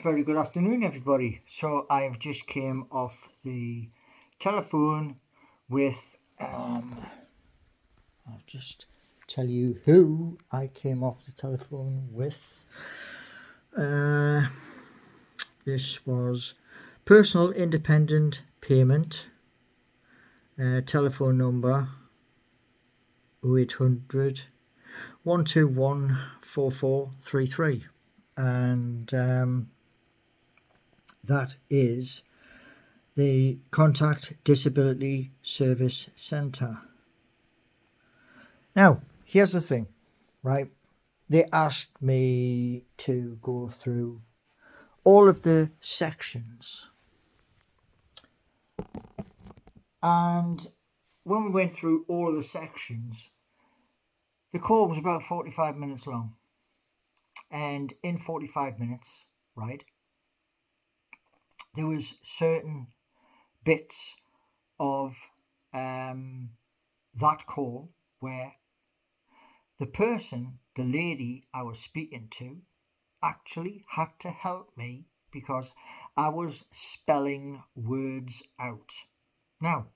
Very good afternoon, everybody. So I've just came off the telephone with. I'll just tell you who I came off the telephone with. This was Personal Independent Payment. Telephone number 0800 121 4433, and that is the Contact Disability Service Centre. Now, here's the thing, right? They asked me to go through all of the sections. And when we went through all of the sections, the call was about 45 minutes long. And in 45 minutes, right, there was certain bits of that call where the person, the lady I was speaking to, actually had to help me because I was spelling words out. Now,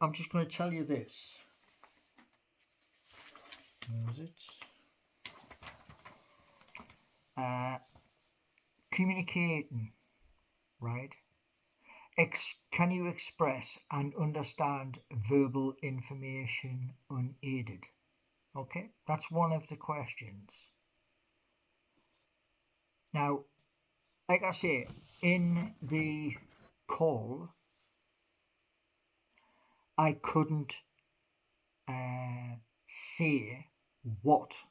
I'm just going to tell you this. Where is it? Communicating, right? Can you express and understand verbal information unaided? Okay, that's one of the questions. Now, like I say, in the call, I couldn't say what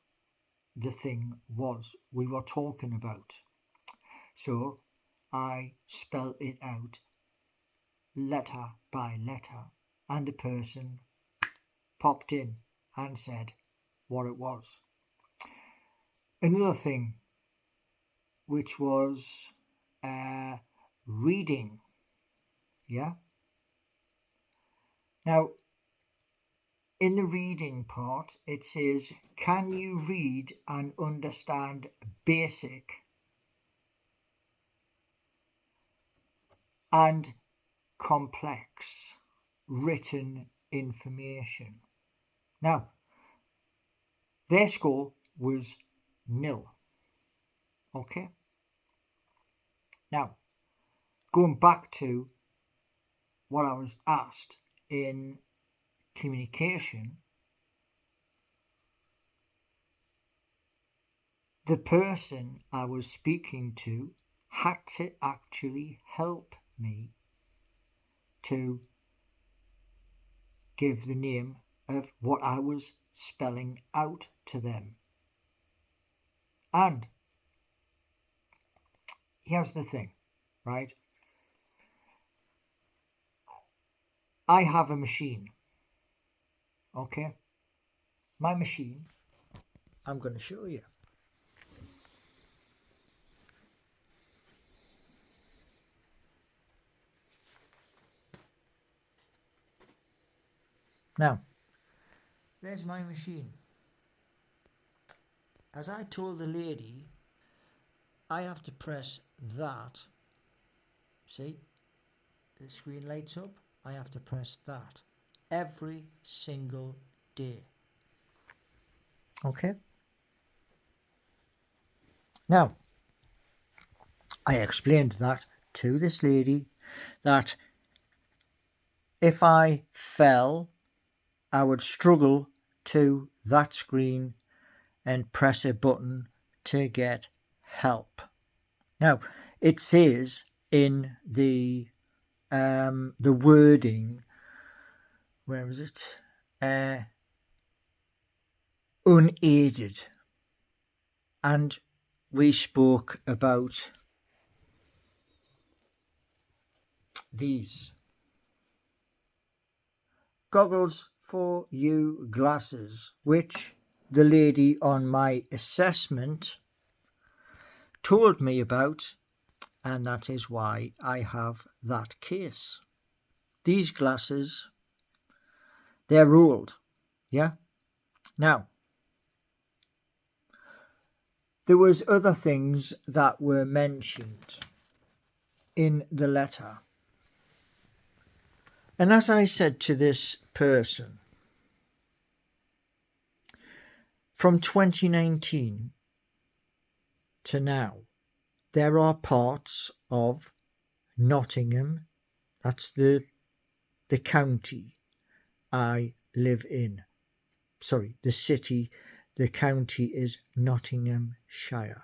the thing was we were talking about. So I spelled it out letter by letter, and the person popped in and said what it was. Another thing, which was reading. Yeah. Now, in the reading part, it says, can you read and understand basic and complex written information? Now, their score was nil. Okay. Now, going back to what I was asked in communication, the person I was speaking to had to actually help me to give the name of what I was spelling out to them. And here's the thing, right? I have a machine, okay? My machine, I'm going to show you. Now, there's my machine. As I told the lady, I have to press that. See, the screen lights up. I have to press that every single day. Okay. Now, I explained that to this lady, that if I fell, I would struggle to that screen and press a button to get help. Now, it says in the wording, where is it? Unaided. And we spoke about these goggles for you glasses, which the lady on my assessment told me about, and that is why I have that case. These glasses, they're ruled, yeah? Now, There was other things that were mentioned in the letter. And as I said to this person, from 2019 to now, there are parts of Nottingham, that's the county I live in. Sorry, the city, the county is Nottinghamshire.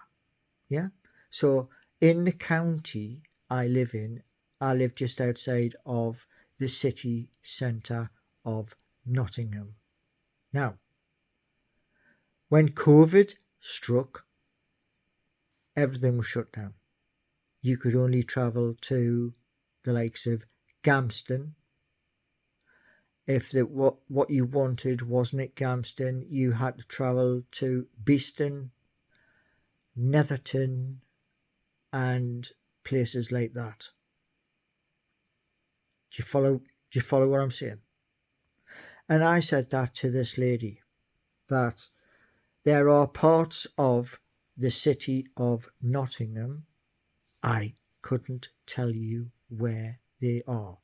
Yeah? So in the county I live in, I live just outside of the city centre of Nottingham. Now, when COVID struck, everything was shut down. You could only travel to the likes of Gamston. If what you wanted wasn't at Gamston, you had to travel to Beeston, Netherton, and places like that. Do you follow what I'm saying? And I said that to this lady, that there are parts of the city of Nottingham, I couldn't tell you where they are.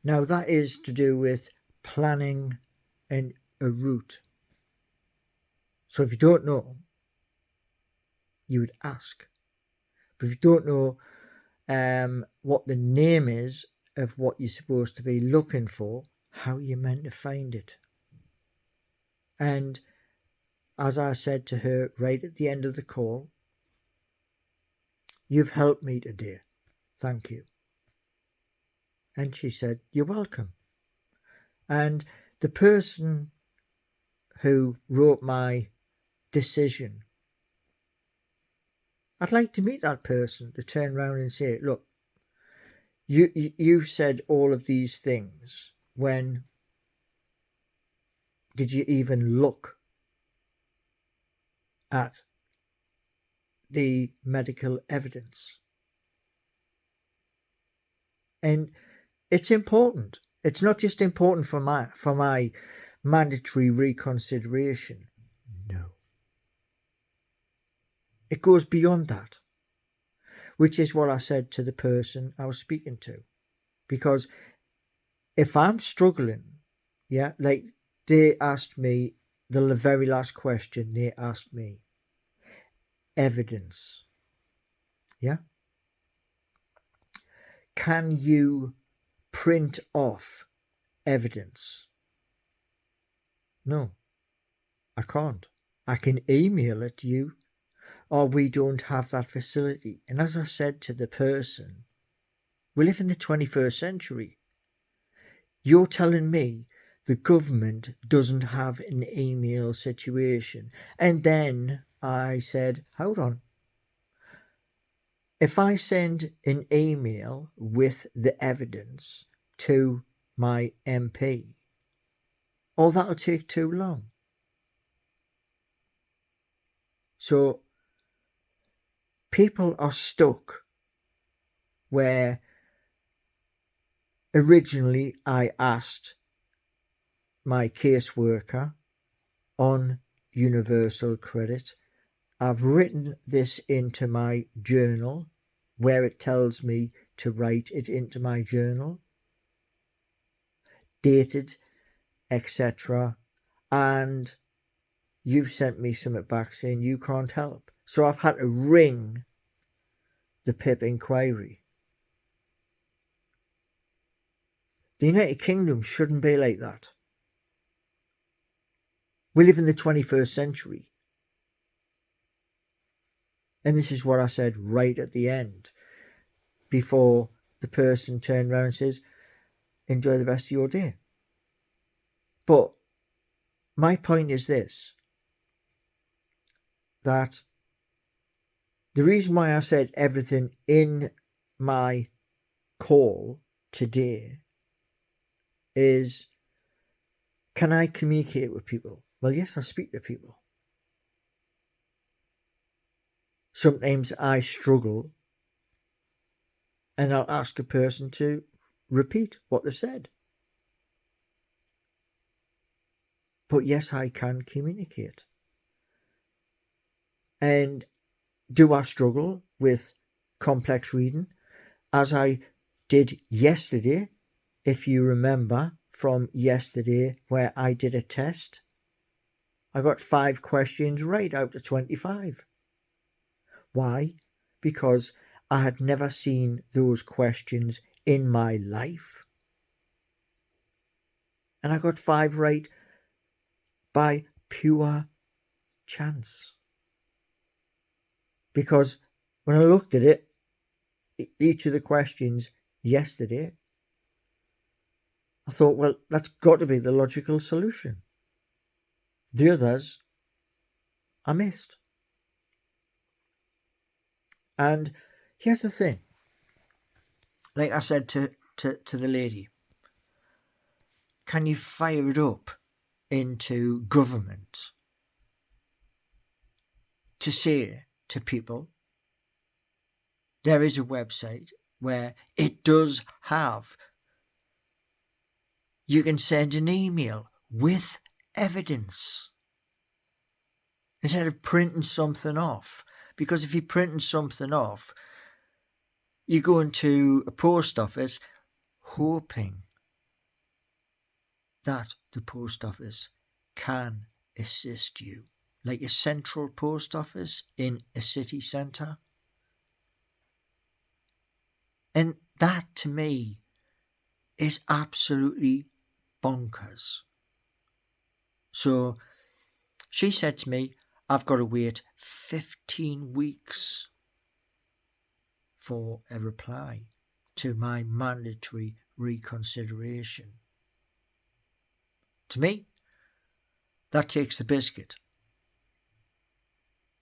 Now that is to do with planning a route. So if you don't know, you would ask. But if you don't know what the name is of what you're supposed to be looking for, how are you meant to find it? And as I said to her right at the end of the call, you've helped me today. Thank you. And she said, you're welcome. And the person who wrote my decision, I'd like to meet that person to turn around and say, look, you said all of these things. When did you even look at the medical evidence? And it's important. It's not just important for my mandatory reconsideration. No. It goes beyond that, which is what I said to the person I was speaking to. Because if I'm struggling, yeah, like they asked me, the very last question they asked me, evidence. Yeah? Can you print off evidence? No, I can't. I can email it to you, or we don't have that facility. And as I said to the person, we live in the 21st century. You're telling me the government doesn't have an email situation. And then I said, hold on. If I send an email with the evidence to my MP, oh, that'll take too long. So people are stuck where originally I asked my caseworker on universal credit. I've written this into my journal where it tells me to write it into my journal, dated, etc. And you've sent me something back saying you can't help. So I've had to ring the PIP inquiry. The United Kingdom shouldn't be like that. We live in the 21st century. And this is what I said right at the end, before the person turned around and says, enjoy the rest of your day. But my point is this, that the reason why I said everything in my call today is, can I communicate with people? Well, yes, I speak to people. Sometimes I struggle and I'll ask a person to repeat what they've said. But yes, I can communicate. And do I struggle with complex reading, as I did yesterday, if you remember from yesterday where I did a test? I got 5 questions right out of 25. Why? Because I had never seen those questions in my life. And I got 5 right by pure chance. Because when I looked at it, each of the questions yesterday, I thought, well, that's got to be the logical solution. The others I missed. And here's the thing. Like I said to the lady, can you fire it up into government to say to people, there is a website where it does have, you can send an email with evidence instead of printing something off. Because if you're printing something off, you go into a post office hoping that the post office can assist you, like a central post office in a city centre. And that, to me, is absolutely bonkers. So she said to me, I've got to wait 15 weeks for a reply to my mandatory reconsideration. To me, that takes the biscuit.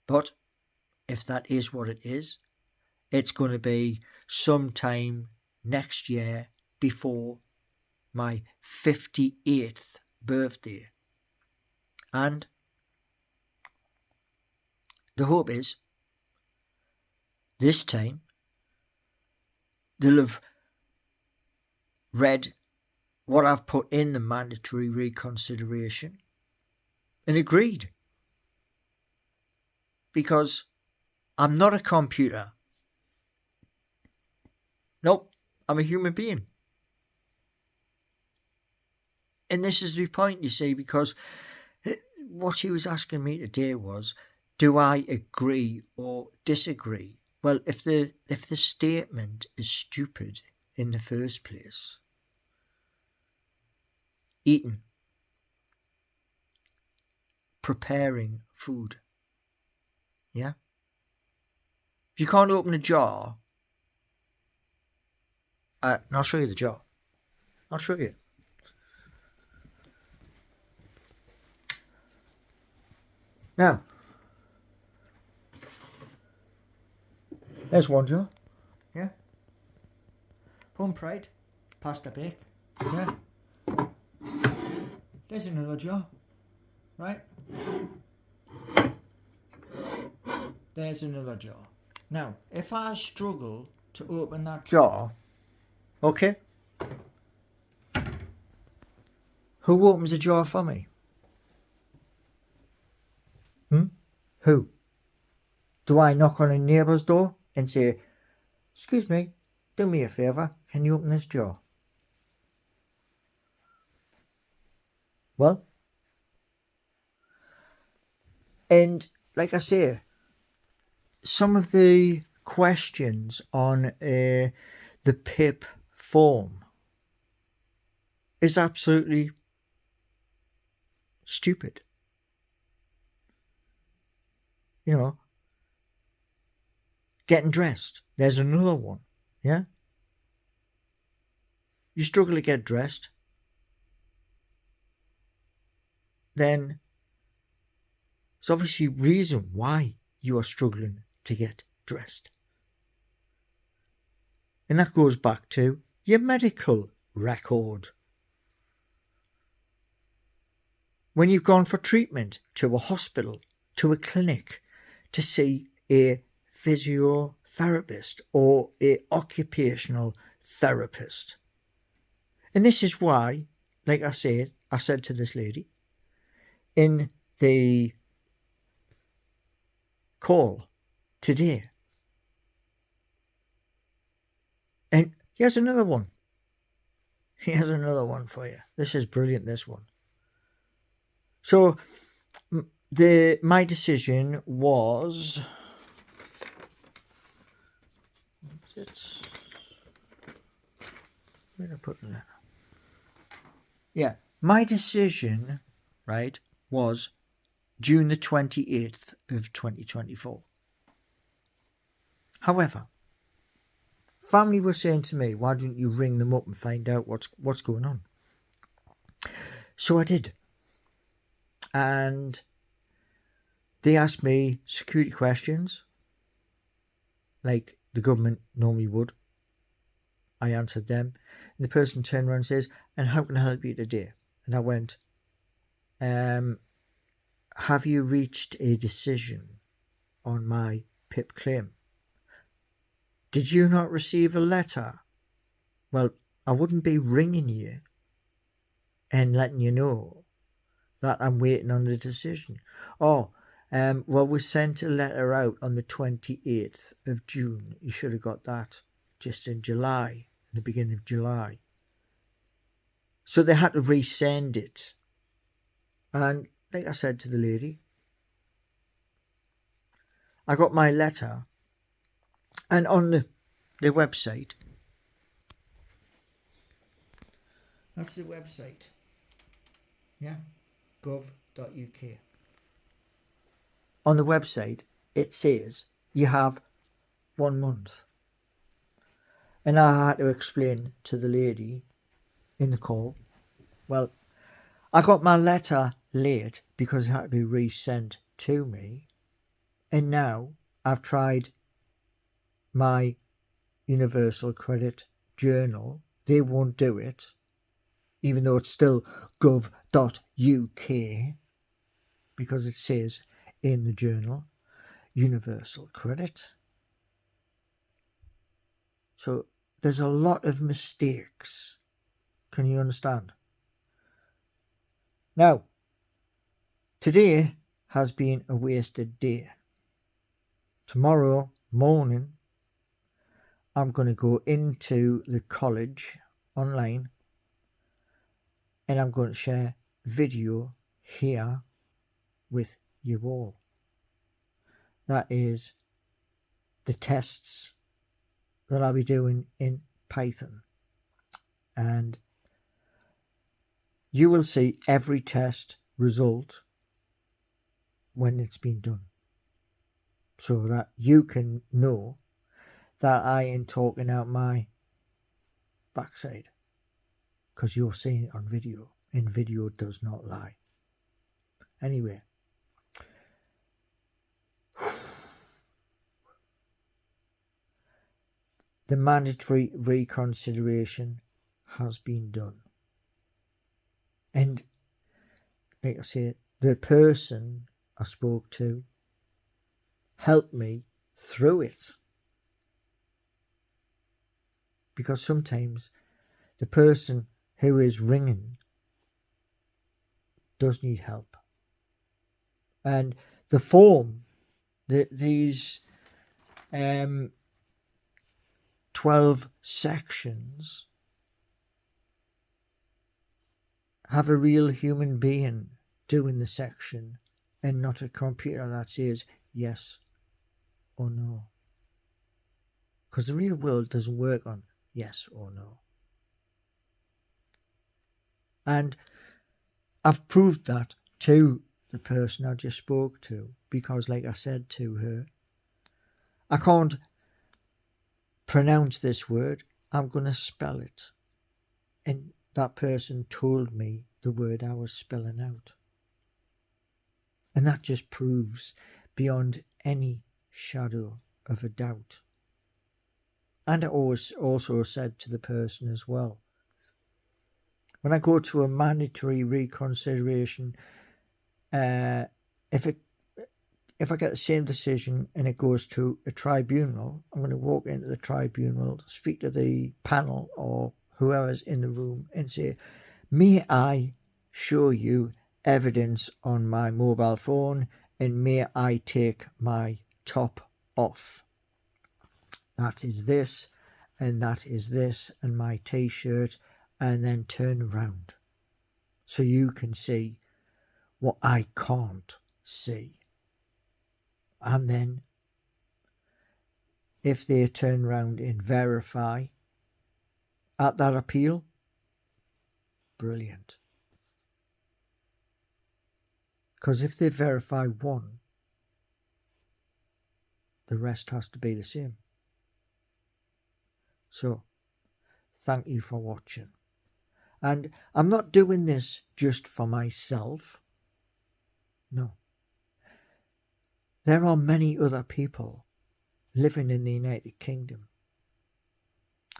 But if that is what it is, it's going to be sometime next year before my 58th birthday. And the hope is this time they'll have read what I've put in the mandatory reconsideration and agreed. Because I'm not a computer. Nope, I'm a human being. And this is the point, you see, because what she was asking me today was, do I agree or disagree? Well, if the statement is stupid in the first place, eating, preparing food, yeah? If you can't open a jar, and I'll show you the jar. I'll show you. Now, there's one jar. Yeah. Home pride, pasta bake. Yeah. There's another jar. Right? There's another jar. Now, if I struggle to open that jar, okay, who opens the jar for me? Who? Do I knock on a neighbour's door and say, excuse me, do me a favour, can you open this jar? Well, and like I say, some of the questions on the PIP form is absolutely stupid. You know, getting dressed. There's another one. Yeah? You struggle to get dressed, then there's obviously a reason why you are struggling to get dressed. And that goes back to your medical record. When you've gone for treatment to a hospital, to a clinic, to see a physiotherapist or a occupational therapist. And this is why, like I said to this lady, in the call today. And here's another one. Here's another one for you. This is brilliant, this one. So, my decision was... Where did I put that? Yeah, my decision, right, was June the 28th of 2024. However, family were saying to me, why don't you ring them up and find out what's going on? So I did. And they asked me security questions, like the government normally would. I answered them. And the person turned around and says, and how can I help you today? And I went, have you reached a decision on my PIP claim? Did you not receive a letter? Well, I wouldn't be ringing you and letting you know that I'm waiting on the decision. Oh, well, we sent a letter out on the 28th of June. You should have got that just in July, the beginning of July. So they had to resend it. And like I said to the lady, I got my letter, and on the website, that's the website, yeah, gov.uk. On the website, it says you have 1 month. And I had to explain to the lady in the call, well, I got my letter late because it had to be resent to me. And now I've tried my Universal Credit Journal. They won't do it, even though it's still gov.uk, because it says in the journal, Universal Credit. So there's a lot of mistakes. Can you understand? Now, today has been a wasted day. Tomorrow morning, I'm going to go into the college online and I'm going to share video here with you all. That is the tests that I'll be doing in Python. And you will see every test result when it's been done, so that you can know that I ain't talking out my backside, because you're seeing it on video, and video does not lie. Anyway, the mandatory reconsideration has been done. And like I say, the person I spoke to helped me through it. Because sometimes the person who is ringing does need help. And the form, these 12 sections have a real human being doing the section and not a computer that says yes or no. Because the real world doesn't work on yes or no. And I've proved that to the person I just spoke to, because like I said to her, I can't pronounce this word, I'm going to spell it. And that person told me the word I was spelling out. And that just proves beyond any shadow of a doubt. And I also said to the person as well, when I go to a mandatory reconsideration, if I get the same decision and it goes to a tribunal, I'm going to walk into the tribunal, speak to the panel or whoever's in the room and say, may I show you evidence on my mobile phone, and may I take my top off. That is this, and that is this, and my t-shirt, and then turn around so you can see what I can't see. And then if they turn around and verify at that appeal, brilliant. Because if they verify one, the rest has to be the same. So, thank you for watching. And I'm not doing this just for myself. No. There are many other people living in the United Kingdom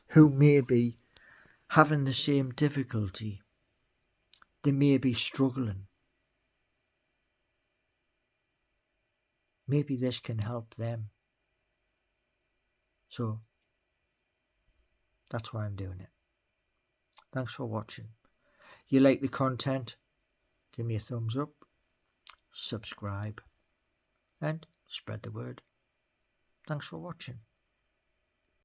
who may be having the same difficulty. They may be struggling. Maybe this can help them. So, that's why I'm doing it. Thanks for watching. You like the content? Give me a thumbs up, subscribe, and spread the word. Thanks for watching.